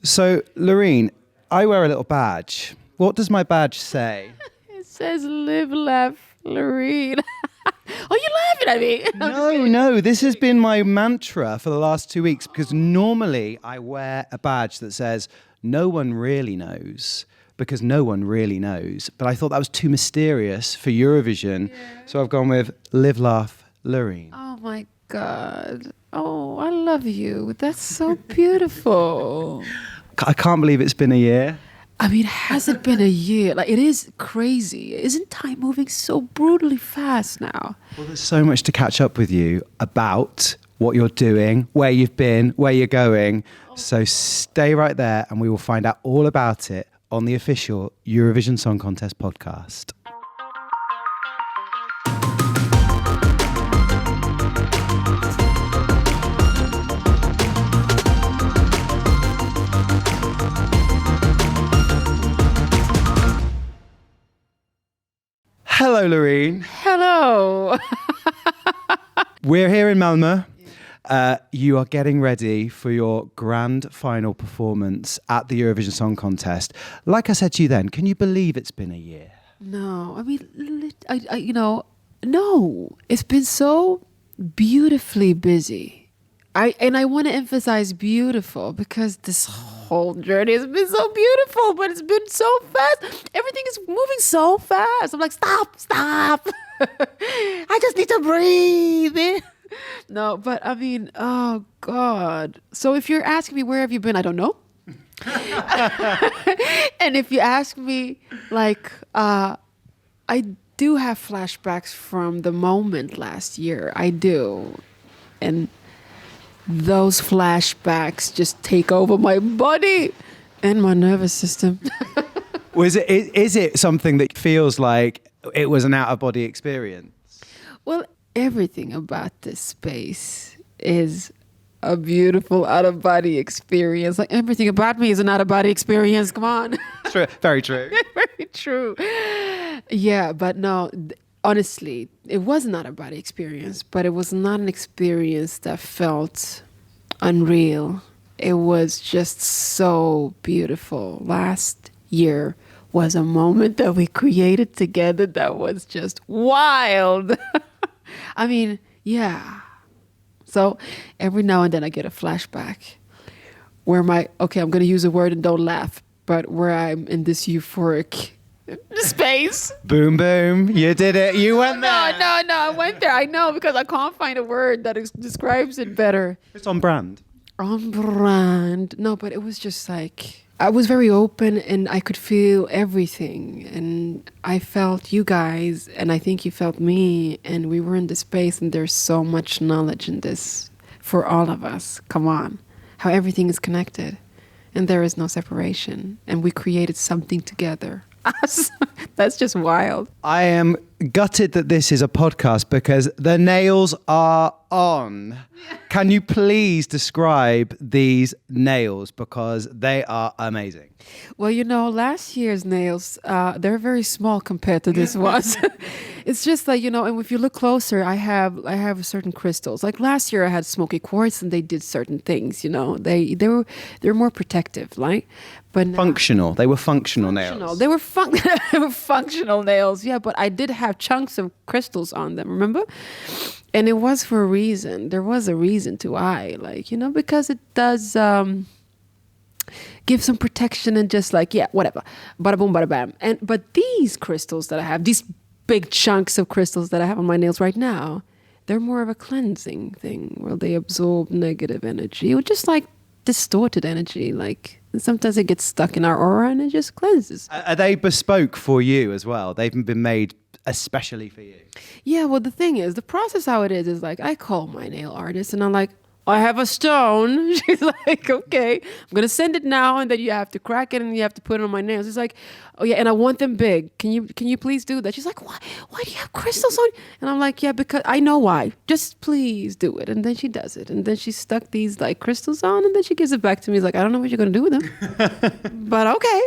So, Loreen, I wear a little badge. What does my badge say? It says live, laugh, Loreen. Oh, you laughing at me? No. This has been my mantra for the last 2 weeks because normally I wear a badge that says no one really knows because no one really knows. But I thought that was too mysterious for Eurovision. Yeah. So I've gone with live, laugh, Loreen. Oh, my God. Oh, I love you. That's so beautiful. I can't believe it's been a year. I mean, has it been a year? Like, it is crazy. Isn't time moving so brutally fast now? Well, there's so much to catch up with you about what you're doing, where you've been, where you're going. So stay right there and we will find out all about it on the official Eurovision Song Contest podcast. Hello, Loreen. Hello. We're here in Malmö. You are getting ready for your grand final performance at the Eurovision Song Contest. Like I said to you then, can you believe it's been a year? No, I mean, no. It's been so beautifully busy. I want to emphasize beautiful because this whole journey has been so beautiful, but it's been so fast. Everything is moving so fast. I'm like, stop. I just need to breathe. No, but I mean, oh God. So if you're asking me, where have you been? I don't know. And if you ask me, like, I do have flashbacks from the moment last year. I do. And those flashbacks just take over my body and my nervous system. Is it something that feels like it was an out-of-body experience? Well, everything about this space is a beautiful out-of-body experience. Like everything about me is an out-of-body experience. Come on. True. Very true. Very true. Yeah, but no, honestly, it was an out-of-body experience, but it was not an experience that felt unreal. It was just so beautiful. Last year was a moment that we created together that was just wild. I mean, yeah. So every now and then I get a flashback where I'm going to use a word and don't laugh, but where I'm in this euphoric space. Boom, boom. You did it. You went there. No. I went there. I know because I can't find a word that describes it better. It's on brand. On brand. No, but it was just like, I was very open and I could feel everything. And I felt you guys and I think you felt me. And we were in this space and there's so much knowledge in this for all of us. Come on. How everything is connected. And there is no separation. And we created something together. That's just wild. I am gutted that this is a podcast because the nails are on. Can you please describe these nails because they are amazing? Well, last year's nails, they're very small compared to this one's. It's just like, and if you look closer, I have certain crystals. Like last year I had smoky quartz and they did certain things, They were more protective, right? But functional. They were functional nails. They were functional nails, yeah, but I did have chunks of crystals on them, remember? And it was for a reason. There was a reason to why, because it does give some protection and just like, yeah, whatever. Bada boom, bada bam. But these crystals that I have, these big chunks of crystals that I have on my nails right now, they're more of a cleansing thing where they absorb negative energy or just like distorted energy. Like sometimes it gets stuck in our aura and it just cleanses. Are they bespoke for you as well? They've been made especially for you? Yeah, well, the thing is, the process how it is like I call my nail artist and I'm like, I have a stone. She's like, okay, I'm going to send it now. And then you have to crack it and you have to put it on my nails. It's like, oh yeah, and I want them big. Can you please do that? She's like, why do you have crystals on? And I'm like, yeah, because I know why. Just please do it. And then she does it. And then she stuck these like crystals on and then she gives it back to me. She's like, I don't know what you're going to do with them. But okay,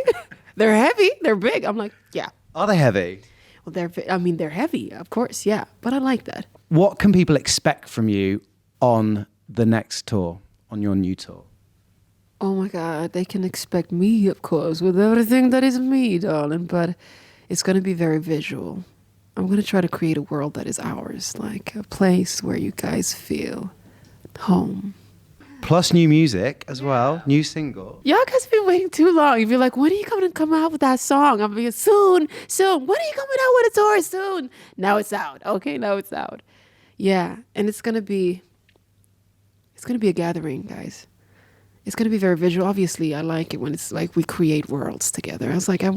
they're heavy. They're big. I'm like, yeah. Are they heavy? Well, they're heavy, of course. Yeah. But I like that. What can people expect from you on the next tour, on your new tour? Oh my God, they can expect me, of course, with everything that is me, darling, but it's going to be very visual. I'm going to try to create a world that is ours, like a place where you guys feel home. Plus new music as well, new single. Y'all guys have been waiting too long. You'd be like, when are you coming to come out with that song? I'm like, soon. When are you coming out with a tour? Soon. Now it's out. Okay, now it's out. Yeah, and it's going to be a gathering, guys. It's going to be very visual. Obviously, I like it when it's like we create worlds together. I was like, I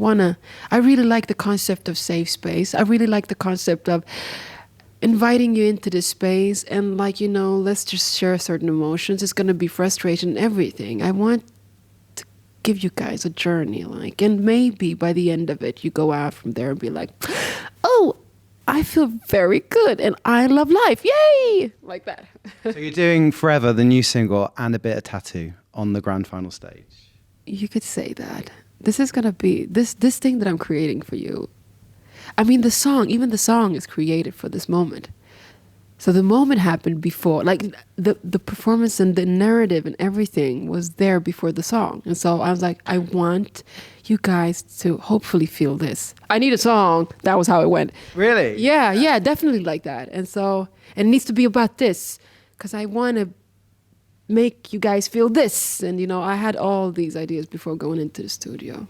really like the concept of safe space. I really like the concept of inviting you into this space and like, let's just share certain emotions. It's going to be frustration and everything. I want to give you guys a journey, like, and maybe by the end of it, you go out from there and be like, oh, I feel very good and I love life. Yay! Like that. So you're doing Forever, the new single, and a bit of Tattoo on the grand final stage. You could say that. This is going to be, this thing that I'm creating for you. I mean, even the song is created for this moment. So the moment happened before, like the performance and the narrative and everything was there before the song. And so I was like, I want you guys to hopefully feel this. I need a song. That was how it went. Really? Yeah, definitely like that. And so, and it needs to be about this because I want to make you guys feel this. And, I had all these ideas before going into the studio.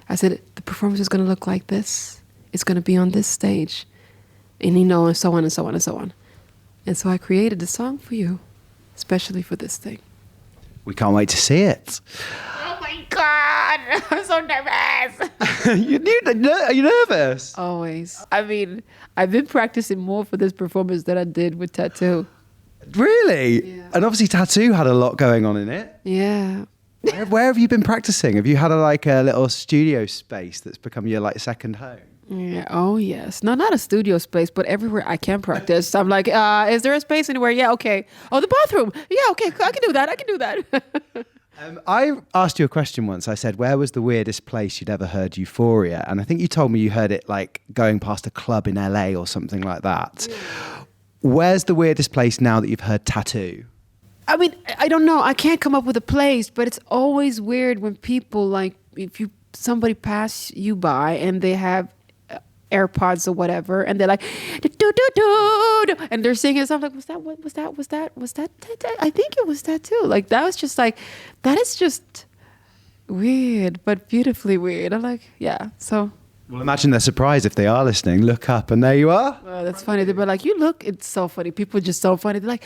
I said, the performance is going to look like this. It's going to be on this stage. And, and so on and so on and so on. And so I created a song for you, especially for this thing. We can't wait to see it. Oh my God, I'm so nervous. Are you nervous? Always. I mean, I've been practicing more for this performance than I did with Tattoo. Really? Yeah. And obviously Tattoo had a lot going on in it. Yeah. Where have you been practicing? Have you had a little studio space that's become your second home? Yeah. Oh, yes. No, not a studio space, but everywhere I can practice. I'm like, is there a space anywhere? Yeah, okay. Oh, the bathroom. Yeah, okay. I can do that. I asked you a question once. I said, where was the weirdest place you'd ever heard Euphoria? And I think you told me you heard it going past a club in LA or something like that. Yeah. Where's the weirdest place now that you've heard Tattoo? I mean, I don't know. I can't come up with a place, but it's always weird when people somebody pass you by and they have AirPods or whatever, and they're like, do, and they're singing something like, was that? I think it was that too. Like that was just that is just weird, but beautifully weird. I'm like, yeah. So. Well, imagine they're surprised if they are listening. Look up and there you are. Well, that's funny. They're like, it's so funny. People are just so funny. They're like,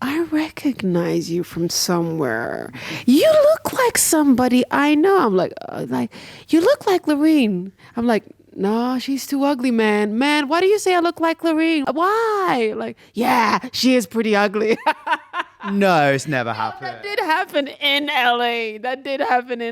I recognize you from somewhere. You look like somebody I know. I'm like, you look like Loreen. I'm like, no, she's too ugly, man. Man, why do you say I look like Loreen? Why? Like, yeah, she is pretty ugly. No, it's never happened. That did happen in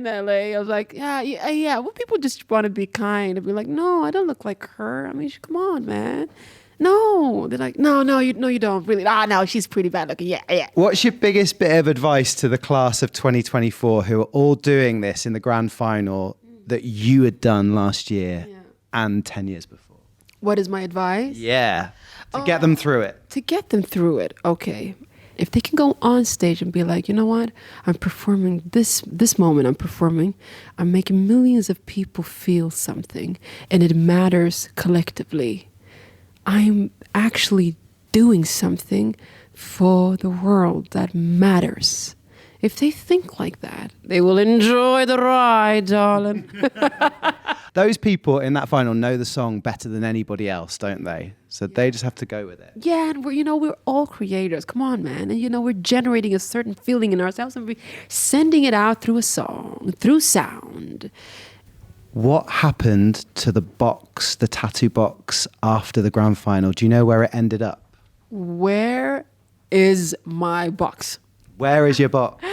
LA. I was like, yeah. Well, people just want to be kind and be like, no, I don't look like her. I mean, come on, man. No, they're like, no, you don't really. No, she's pretty bad looking. Yeah. What's your biggest bit of advice to the class of 2024 who are all doing this in the grand final that you had done last year and 10 years before? What is my advice? Yeah, to get them through it. To get them through it, okay. If they can go on stage and be like, you know what? I'm performing this moment I'm performing. I'm making millions of people feel something and it matters collectively. I'm actually doing something for the world that matters. If they think like that, they will enjoy the ride, darling. Those people in that final know the song better than anybody else, don't they? So they just have to go with it. Yeah, and we're all creators. Come on, man. And we're generating a certain feeling in ourselves and we're sending it out through a song, through sound. What happened to the tattoo box after the grand final? Do you know where it ended up? Where is my box? Where is your box?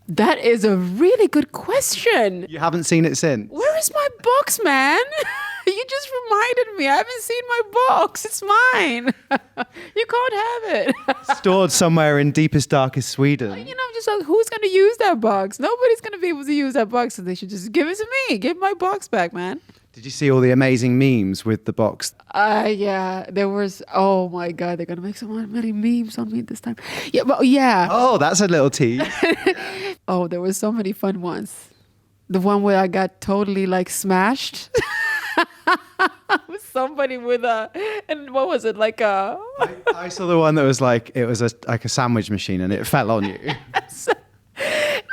That is a really good question. You haven't seen it since? Where is my box, man? You just reminded me. I haven't seen my box. It's mine. You can't have it. Stored somewhere in deepest, darkest Sweden. Just like, who's going to use that box? Nobody's going to be able to use that box, so they should just give it to me. Give my box back, man. Did you see all the amazing memes with the box? Yeah, there was. Oh my God, they're gonna make so many memes on me this time. Yeah, but yeah. Oh, that's a little tease. Oh, there were so many fun ones. The one where I got totally like smashed. With somebody with and what was it like a? I saw the one that was like it was like a sandwich machine and it fell on you.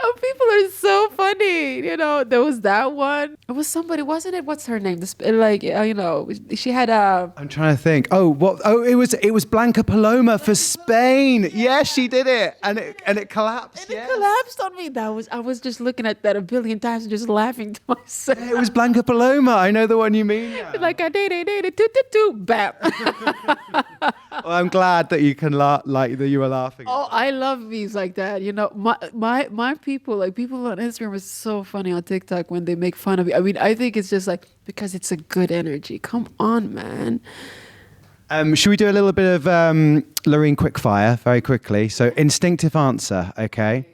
Oh, people are so funny. You know, there was that one. It was somebody, wasn't it? What's her name? She had a. I'm trying to think. Oh, what? Oh, it was Blanca Paloma for Spain. Yes, she did it, and it collapsed. And it collapsed on me. I was just looking at that a billion times and just laughing to myself. Yeah, it was Blanca Paloma. I know the one you mean. Yeah. Like I did, bam. Well, I'm glad that you can laugh, like that you were laughing. Oh, I love memes like that. You know, my people, like people on Instagram, are so funny on TikTok when they make fun of you. I mean, I think it's just like because it's a good energy. Come on, man. Should we do a little bit of Loreen Quickfire very quickly? So instinctive answer, okay?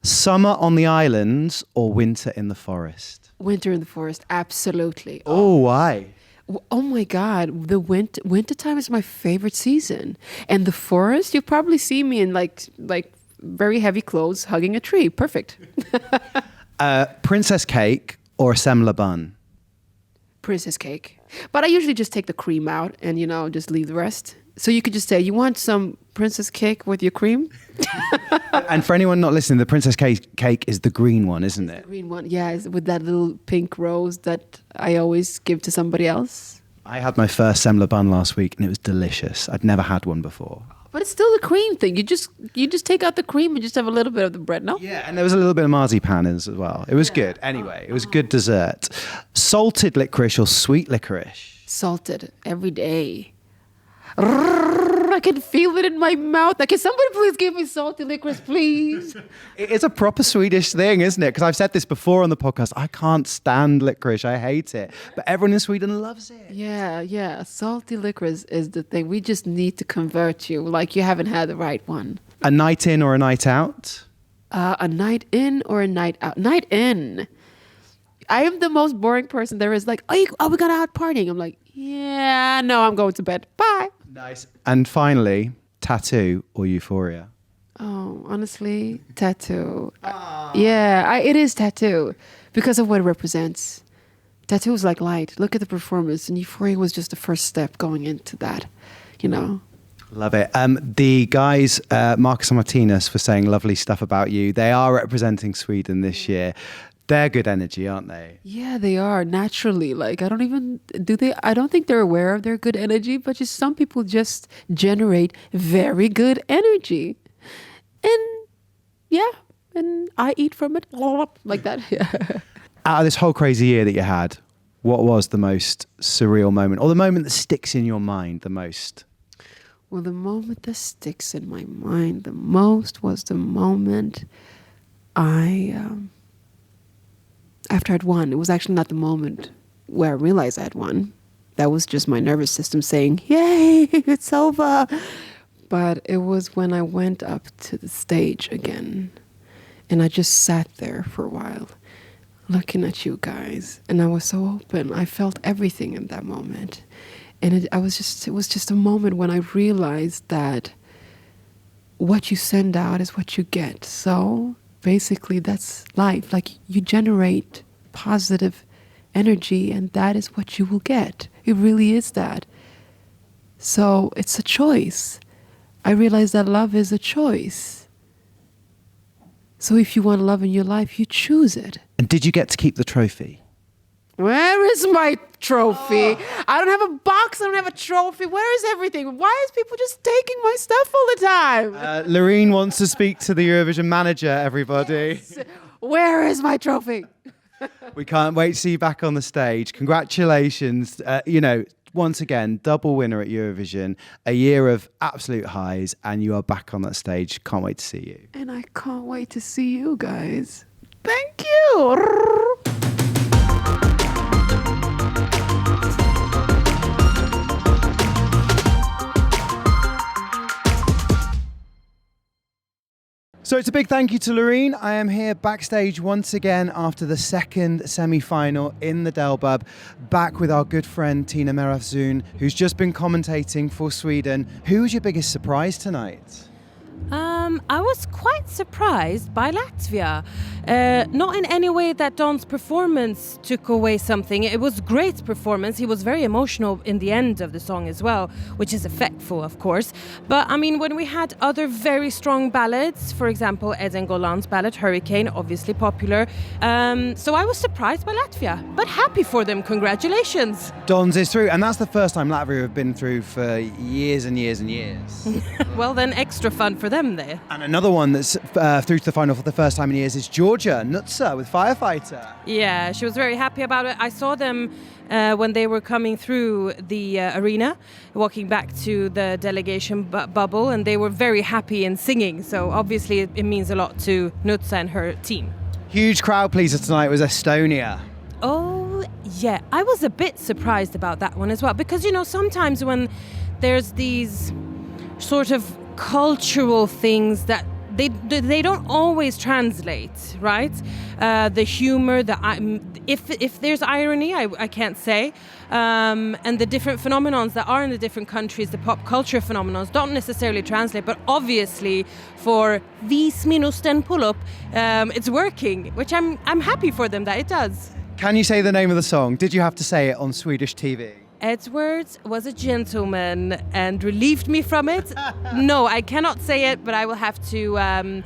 Summer on the islands or winter in the forest? Winter in the forest, absolutely. Oh, why? Oh my God, the winter time is my favorite season, and the forest. You probably see me in like very heavy clothes, hugging a tree. Perfect. Princess cake or a semla bun? Princess cake, but I usually just take the cream out and just leave the rest. So you could just say, you want some princess cake with your cream? And for anyone not listening, the princess cake is the green one, isn't it? The green one, yeah, with that little pink rose that I always give to somebody else. I had my first semla bun last week and it was delicious. I'd never had one before. But it's still the cream thing. You just take out the cream and just have a little bit of the bread, no? Yeah, and there was a little bit of marzipan in as well. It was good. Anyway, it was good dessert. Salted licorice or sweet licorice? Salted every day. I can feel it in my mouth. Like, can somebody please give me salty licorice, please? It's a proper Swedish thing, isn't it? Because I've said this before on the podcast. I can't stand licorice. I hate it. But everyone in Sweden loves it. Yeah. Salty licorice is the thing. We just need to convert you. Like, you haven't had the right one. A night in or a night out? A night in or a night out? Night in. I am the most boring person there is. Like, oh, we got out partying. I'm like, yeah, no, I'm going to bed. Bye. Nice. And finally, tattoo or euphoria? Oh, honestly, tattoo. Yeah, it is tattoo because of what it represents. Tattoo is like light. Look at the performance, and euphoria was just the first step going into that, Love it. The guys, Marcus and Martinus, for saying lovely stuff about you. They are representing Sweden this year. They're good energy, aren't they? Yeah, they are naturally. Like, I don't think they're aware of their good energy, but just some people just generate very good energy. And I eat from it like that. Yeah. Out of this whole crazy year that you had, what was the most surreal moment or the moment that sticks in your mind the most? Well, the moment that sticks in my mind the most was the moment after I'd won. It was actually not the moment where I realized I had won. That was just my nervous system saying, yay, it's over. But it was when I went up to the stage again. And I just sat there for a while, looking at you guys. And I was so open. I felt everything in that moment. And it was just a moment when I realized that what you send out is what you get. So basically, that's life. Like, you generate positive energy, and that is what you will get. It really is that. So it's a choice. I realize that love is a choice. So if you want love in your life, you choose it. And did you get to keep the trophy? Where is my trophy? I don't have a box. I don't have a trophy. Where is everything? Why is people just taking my stuff all the time? Loreen wants to speak to the Eurovision manager, everybody. Yes. Where is my trophy? We can't wait to see you back on the stage. Congratulations. Once again, double winner at Eurovision, a year of absolute highs, and you are back on that stage. Can't wait to see you. And I can't wait to see you guys. Thank you. So it's a big thank you to Loreen. I am here backstage once again after the second semi-final in the Delbub, back with our good friend Tina Mehrafzoon, who's just been commentating for Sweden. Who was your biggest surprise tonight? I was quite surprised by Latvia. Not in any way that Don's performance took away something. It was a great performance. He was very emotional in the end of the song as well, which is effectful, of course. But I mean, when we had other very strong ballads, for example, Eden Golan's ballad Hurricane, obviously popular. So I was surprised by Latvia, but happy for them. Congratulations. Don's is through, and that's the first time Latvia have been through for years and years and years. Well, then extra fun for them there. And another one that's through to the final for the first time in years is Georgia, Nutsa with Firefighter. Yeah, she was very happy about it. I saw them when they were coming through the arena, walking back to the delegation bubble, and they were very happy and singing. So obviously it means a lot to Nutsa and her team. Huge crowd pleaser tonight was Estonia. Oh, yeah. I was a bit surprised about that one as well, because, you know, sometimes when there's these sort of cultural things that they don't always translate, right? The humor, if there's irony, I can't say, and the different phenomenons that are in the different countries, the pop culture phenomenons don't necessarily translate, but obviously for Vis Minusten pull-up, it's working, which I'm happy for them that it does. Can you say the name of the song? Did you have to say it on Swedish TV? Edwards was a gentleman and relieved me from it. No, I cannot say it, but I will have to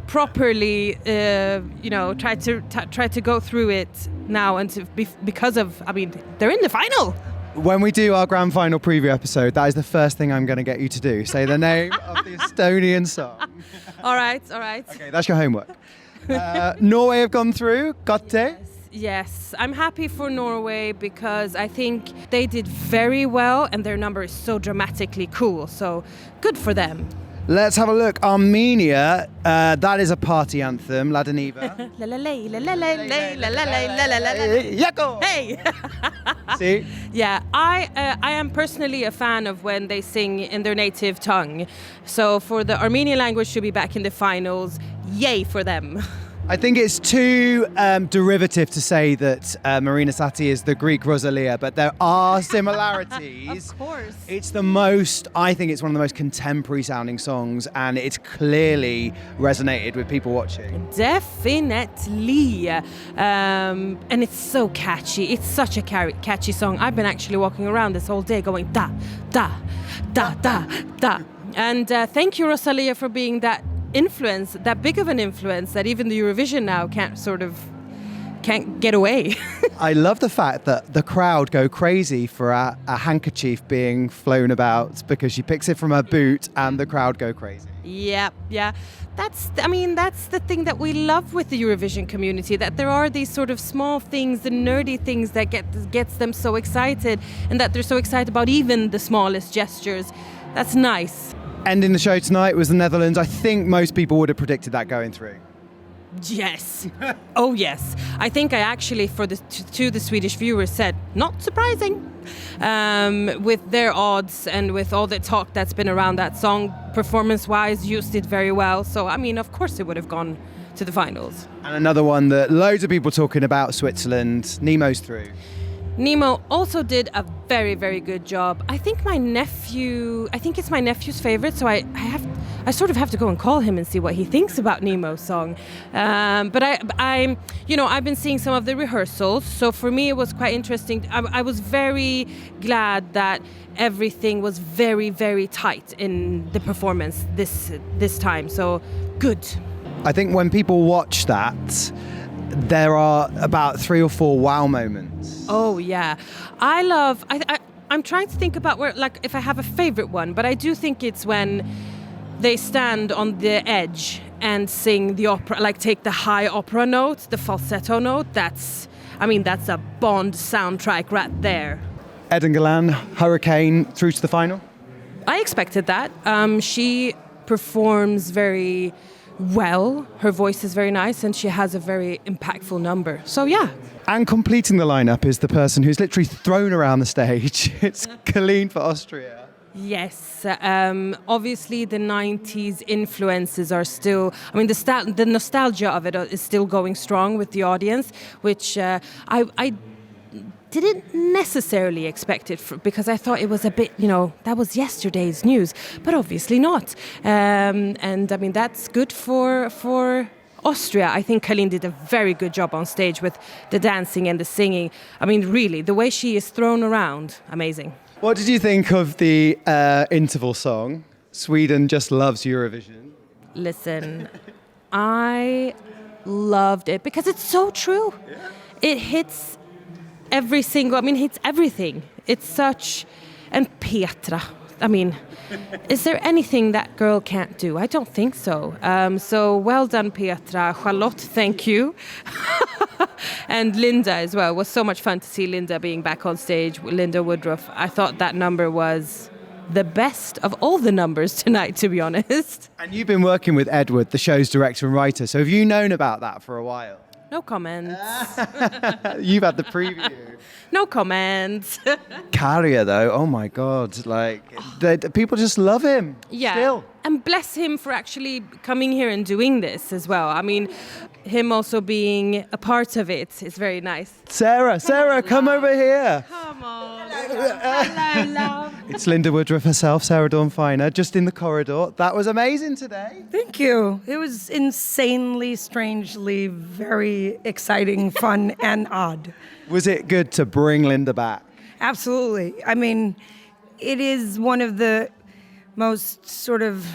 properly, try to go through it now, and because they're in the final. When we do our grand final preview episode, that is the first thing I'm going to get you to do. Say the name of the Estonian song. All right. Okay, that's your homework. Norway have gone through. Gåte. Yes, I'm happy for Norway because I think they did very well and their number is so dramatically cool. So good for them. Let's have a look. Armenia, that is a party anthem. Ladaniva. Hey! See? Yeah, I am personally a fan of when they sing in their native tongue. So for the Armenian language to be back in the finals, yay for them. I think it's too derivative to say that Marina Sati is the Greek Rosalia, but there are similarities. Of course. I think it's one of the most contemporary sounding songs, and it's clearly resonated with people watching. Definitely. And it's so catchy. It's such a catchy song. I've been actually walking around this whole day going da, da, da, da, da. And thank you, Rosalia, for being that big of an influence that even the Eurovision now can't get away. I love the fact that the crowd go crazy for a handkerchief being flown about because she picks it from her boot and the crowd go crazy. Yeah. That's the thing that we love with the Eurovision community, that there are these sort of small things, the nerdy things that gets them so excited, and that they're so excited about even the smallest gestures. That's nice. Ending the show tonight was the Netherlands. I think most people would have predicted that going through. Yes. Oh, yes. I think I actually, to the Swedish viewers, said, not surprising. With their odds and with all the talk that's been around that song, performance-wise, used it very well. So, of course it would have gone to the finals. And another one that loads of people talking about, Switzerland. Nemo's through. Nemo also did a very, very good job. I think it's my nephew's favorite, so I sort of have to go and call him and see what he thinks about Nemo's song. But I've been seeing some of the rehearsals, so for me it was quite interesting. I was very glad that everything was very, very tight in the performance this time. So good. I think when people watch that, there are about 3 or 4 wow moments. Oh yeah, I'm trying to think about if I have a favorite one, but I do think it's when they stand on the edge and sing the opera, take the high opera note, the falsetto note. That's a Bond soundtrack right there. Eden Golan, Hurricane, through to the final. I expected that. She performs very well. Her voice is very nice and she has a very impactful number. So yeah. And completing the lineup is the person who's literally thrown around the stage. It's Kaleen for Austria. Yes, obviously the 90s influences are still, I mean, the nostalgia of it is still going strong with the audience, which I didn't necessarily expect it because I thought it was a bit, that was yesterday's news, but obviously not. And I mean, that's good for Austria. I think Kaleen did a very good job on stage with the dancing and the singing. I mean, really, the way she is thrown around, amazing. What did you think of the interval song, Sweden Just Loves Eurovision? Listen, I loved it because it's so true. Yeah. It hits hits everything. It's such, and Petra, I mean, is there anything that girl can't do? I don't think so. So well done, Petra. Charlotte, thank you. And Linda as well. It was so much fun to see Linda being back on stage with Linda Woodruff. I thought that number was the best of all the numbers tonight, to be honest. And you've been working with Edward, the show's director and writer, so have you known about that for a while? No comments. You've had the preview. No comments. Kärje, though, oh my God, people just love him. Yeah, still. And bless him for actually coming here and doing this as well. I mean, him also being a part of it is very nice. Sarah, come over here. Come on. Hello, love. It's Linda Woodruff herself, Sarah Dawn Finer, just in the corridor. That was amazing today. Thank you. It was insanely, strangely, very exciting, fun, and odd. Was it good to bring Linda back? Absolutely. I mean, it is one of the most sort of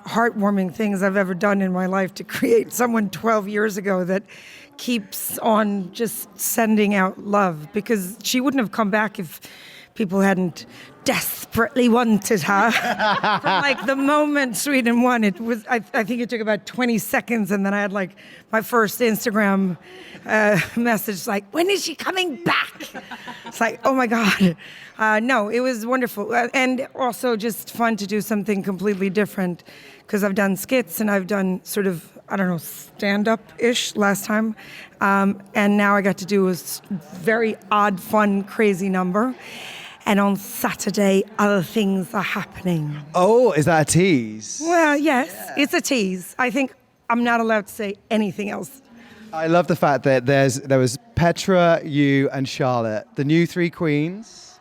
heartwarming things I've ever done in my life, to create someone 12 years ago that keeps on just sending out love, because she wouldn't have come back if people hadn't desperately wanted her. From like the moment Sweden won, it was, I think it took about 20 seconds, and then I had like my first Instagram message like, when is she coming back? It's like, oh my God. No, it was wonderful. And also just fun to do something completely different, because I've done skits and I've done sort of, I don't know, stand-up-ish last time. And now I got to do a very odd, fun, crazy number. And on Saturday, other things are happening. Oh, is that a tease? Well, yes, It's a tease. I think I'm not allowed to say anything else. I love the fact that there was Petra, you, and Charlotte, the new three queens.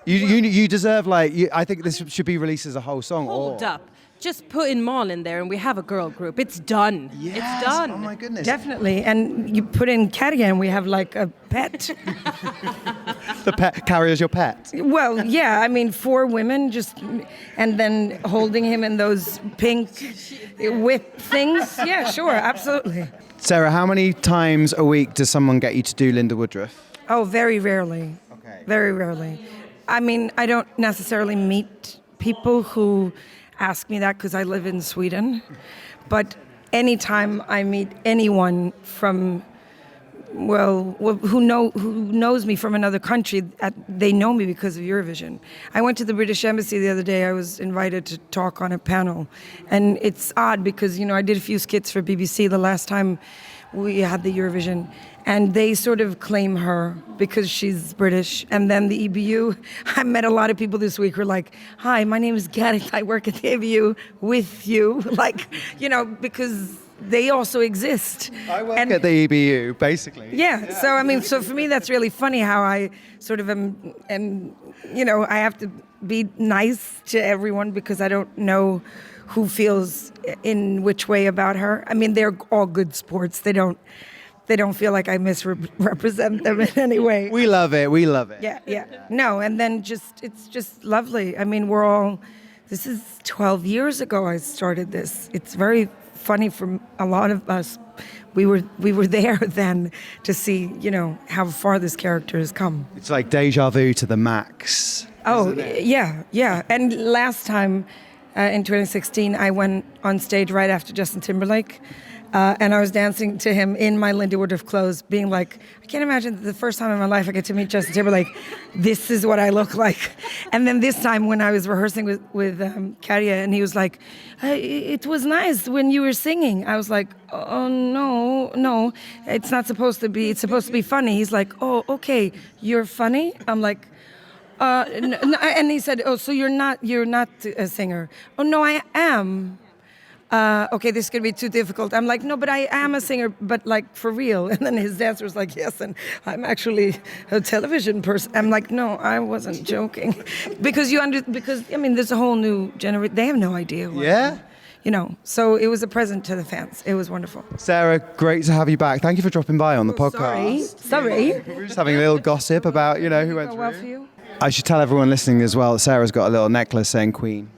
You deserve, I think this should be released as a whole song. Hold up. Just put in Mal in there and we have a girl group. It's done. Yes. It's done. Oh my goodness. Definitely. And you put in Kärje and we have like a pet. The pet, Kärje's your pet? Well, yeah. I mean, 4 women and then holding him in those pink whip things. Yeah, sure. Absolutely. Sarah, how many times a week does someone get you to do Linda Woodruff? Oh, very rarely. Okay. Very rarely. I mean, I don't necessarily meet people who ask me that because I live in Sweden. But anytime I meet anyone from, who knows me from another country, they know me because of Eurovision. I went to the British Embassy the other day. I was invited to talk on a panel. And it's odd because, I did a few skits for BBC the last time we had the Eurovision. And they sort of claim her because she's British. And then the EBU, I met a lot of people this week who are like, hi, my name is Gåte. I work at the EBU with you. Because they also exist. I work at the EBU, basically. Yeah. So for me, that's really funny how I sort of am, I have to be nice to everyone because I don't know who feels in which way about her. I mean, they're all good sports. They don't feel like I misrepresent them in any way. We love it. Yeah. No, and then it's just lovely. I mean, this is 12 years ago I started this. It's very funny for a lot of us. We were there then to see, how far this character has come. It's like deja vu to the max. Oh, yeah. And last time in 2016, I went on stage right after Justin Timberlake. And I was dancing to him in my Linda Woodruff clothes, being like, I can't imagine that the first time in my life I get to meet Justin Timberlake, this is what I look like. And then this time when I was rehearsing with Kärje, and he was like, it was nice when you were singing. I was like, oh, no, it's not supposed to be, it's supposed to be funny. He's like, oh, okay, you're funny? I'm like, And he said, "Oh, so you're not a singer?" "Oh, no, I am." Okay, this could be too difficult. I'm like, "No, but I am a singer, but like for real." And then his dancer was like, "Yes, and I'm actually a television person." I'm like, "No, I wasn't joking," because I mean, there's a whole new generation. They have no idea. So it was a present to the fans. It was wonderful. Sarah, great to have you back. Thank you for dropping by on the podcast. Sorry. We were just having a little gossip about, who went through. Well for you? I should tell everyone listening as well that Sarah's got a little necklace saying Queen.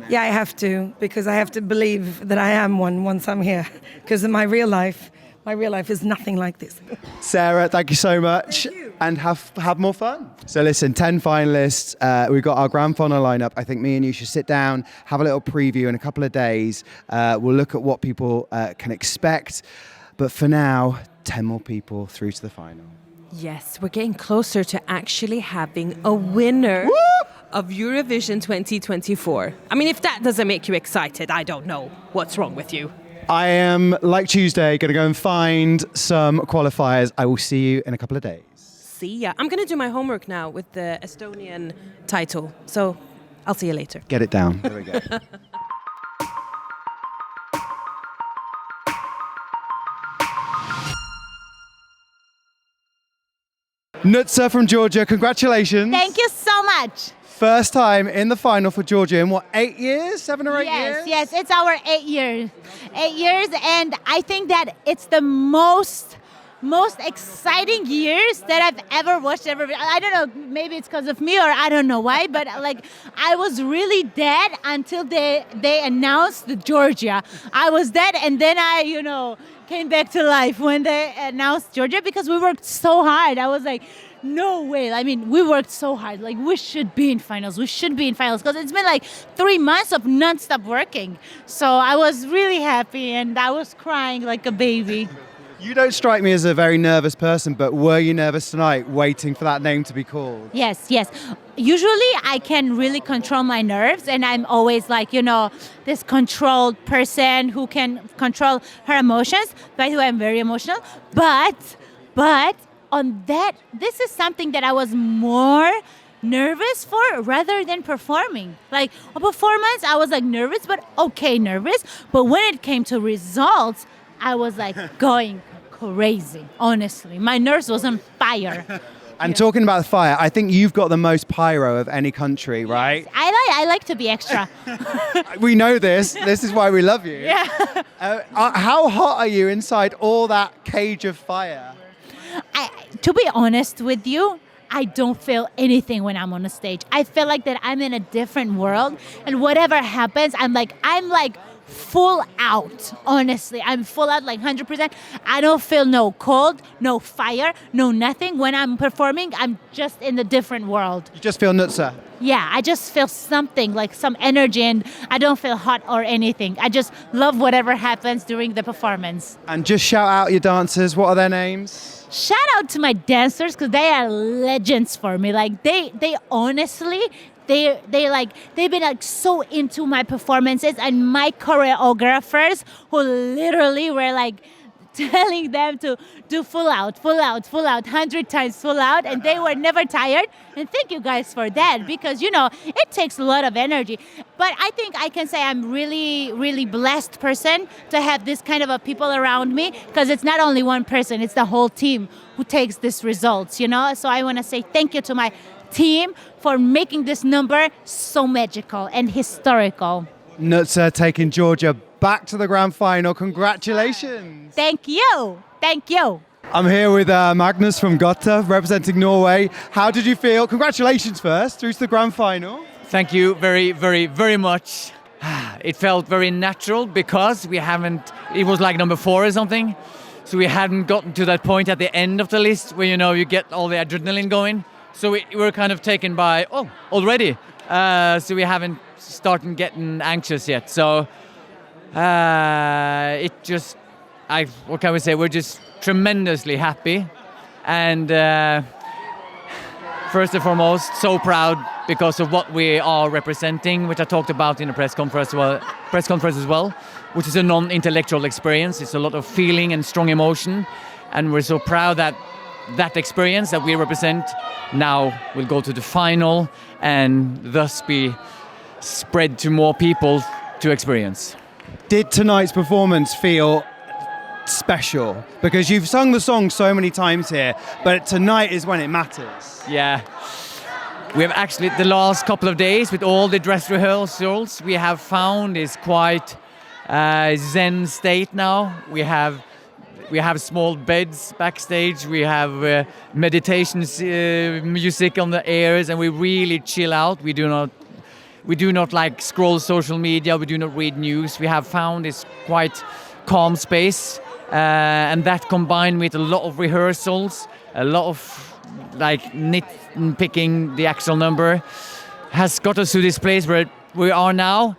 Yeah, I have to, because I have to believe that I am one once I'm here. Because in my real life is nothing like this. Sarah, thank you so much. Thank you. And have more fun. So listen, 10 finalists. We've got our grand final lineup. I think me and you should sit down, have a little preview in a couple of days. We'll look at what people can expect. But for now, 10 more people through to the final. Yes, we're getting closer to actually having a winner of Eurovision 2024. I mean, if that doesn't make you excited, I don't know what's wrong with you. I am, like Tuesday, going to go and find some qualifiers. I will see you in a couple of days. See ya. I'm going to do my homework now with the Estonian title. So I'll see you later. Get it down. There we go. Nutsa from Georgia, congratulations. Thank you so much. First time in the final for Georgia in 8 years? 7 or 8 years? Yes, it's our 8 years. 8 years, and I think that it's the most exciting years that I've ever watched. I don't know, maybe it's because of me or I don't know why, but I was really dead until they announced the Georgia. I was dead, and then I came back to life when they announced Georgia, because we worked so hard. I was like, no way. I mean, we worked so hard. Like, we should be in finals. Because it's been 3 months of non-stop working. So I was really happy, and I was crying like a baby. You don't strike me as a very nervous person, but were you nervous tonight, waiting for that name to be called? Yes. Usually I can really control my nerves, and I'm always this controlled person who can control her emotions. By the way, I'm very emotional. But on that, this is something that I was more nervous for rather than performing. A performance, I was nervous, but okay nervous. But when it came to results, I was going crazy, honestly. My nerves was on fire. And talking about the fire, I think you've got the most pyro of any country, right? Yes, I like to be extra. We know this. This is why we love you. Yeah. How hot are you inside all that cage of fire? To be honest with you, I don't feel anything when I'm on a stage. I feel like that I'm in a different world, and whatever happens, I'm full out. Honestly, I'm full out 100%. I don't feel no cold, no fire, no nothing. When I'm performing, I'm just in a different world. You just feel Nutsa? Yeah, I just feel something, some energy, and I don't feel hot or anything. I just love whatever happens during the performance. And just shout out your dancers. What are their names? Shout out to my dancers, because they are legends for me. They honestly, they've been so into my performances, and my choreographers who literally were telling them to do full out, 100 times full out, and they were never tired. And thank you guys for that, because it takes a lot of energy. But I think I can say I'm really, really blessed person to have this kind of people around me, because it's not only one person, it's the whole team who takes these results, So I want to say thank you to my team for making this number so magical and historical. Nutsa taking Georgia back to the grand final. Congratulations. Thank you. I'm here with Magnus from Gåte, representing Norway. How did you feel? Congratulations first, through to the grand final. Thank you very, very, very much. It felt very natural, because it was number 4 or something. So we hadn't gotten to that point at the end of the list where, you get all the adrenaline going. So we were kind of taken by, already. So we haven't started getting anxious yet. So what can we say? We're just tremendously happy. And first and foremost, so proud because of what we are representing, which I talked about in the press conference as well, which is a non-intellectual experience. It's a lot of feeling and strong emotion. And we're so proud that that experience that we represent now will go to the final and thus be spread to more people to experience. Did tonight's performance feel special? Because you've sung the song so many times here, but tonight is when it matters. Yeah. We have actually, the last couple of days with all the dress rehearsals, we have found is quite zen state now. We have small beds backstage. We have meditation music on the airs, and we really chill out. We do not like scroll social media. We do not read news. We have found this quite calm space, and that combined with a lot of rehearsals, a lot of like nitpicking the actual number, has got us to this place where we are now.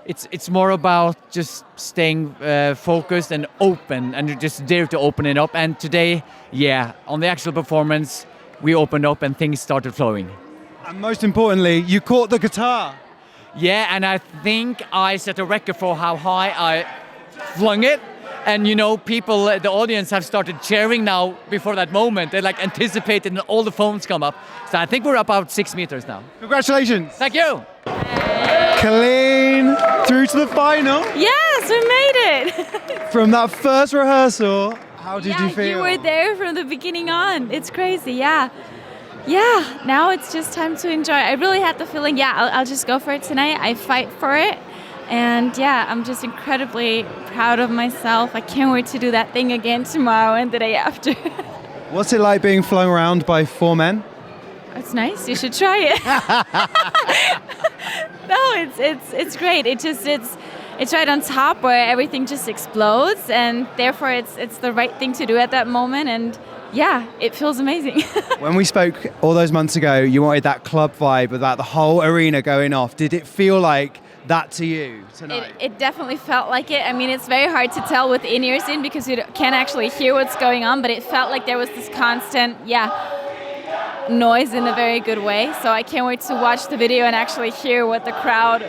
It's more about just staying focused and open, and you just dare to open it up. And today, yeah, on the actual performance, we opened up and things started flowing. And most importantly, you caught the guitar. Yeah, and I think I set a record for how high I flung it. And you know, people, the audience have started cheering now before that moment. They like anticipated, and all the phones come up. So I think we're about 6 meters now. Congratulations. Thank you. Kaleen, through to the final. Yes, we made it. From that first rehearsal, how did you feel? You were there from the beginning on. It's crazy, yeah. Yeah, now it's just time to enjoy. I really had the feeling, I'll just go for it tonight. I fight for it. And yeah, I'm just incredibly proud of myself. I can't wait to do that thing again tomorrow and the day after. What's it like being flung around by 4 men? It's nice. You should try it. No, it's great. It's right on top where everything just explodes, and therefore it's the right thing to do at that moment. And yeah, it feels amazing. When we spoke all those months ago, you wanted that club vibe about the whole arena going off. Did it feel like that to you tonight? It definitely felt like it. I mean, it's very hard to tell with in-ears in because you can't actually hear what's going on, but it felt like there was this constant, noise in a very good way. So I can't wait to watch the video and actually hear what the crowd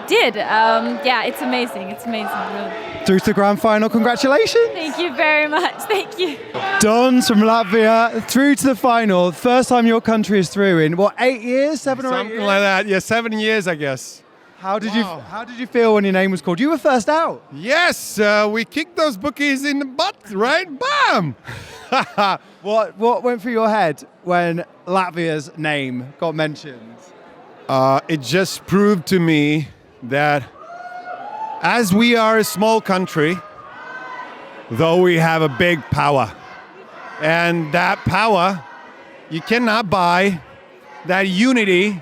did. It's amazing. It's amazing, really. Through to the grand final, congratulations. Thank you very much. Thank you. Dons from Latvia, through to the final. First time your country is through in, 8 years? 7 or 8 years? Something like that. Yeah, 7 years, I guess. How did you feel when your name was called? You were first out. Yes, we kicked those bookies in the butt, right? Bam! What went through your head when Latvia's name got mentioned? It just proved to me that as we are a small country, though we have a big power, and that power you cannot buy. That unity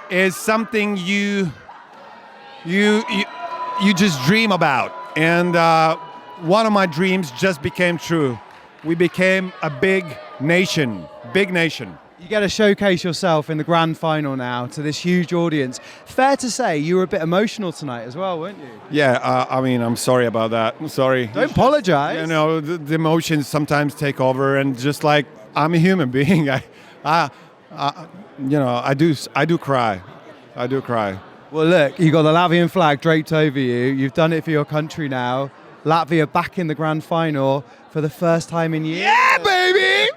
is something you just dream about. And one of my dreams just became true. We became a big nation. You get to showcase yourself in the grand final now to this huge audience. Fair to say you were a bit emotional tonight as well, weren't you? Yeah, I'm sorry about that. I'm sorry. Don't apologize. You know, the emotions sometimes take over, and just like I'm a human being, I do cry. I do cry. Well, look, you got the Latvian flag draped over you. You've done it for your country now. Latvia back in the grand final for the first time in years. Yeah, baby!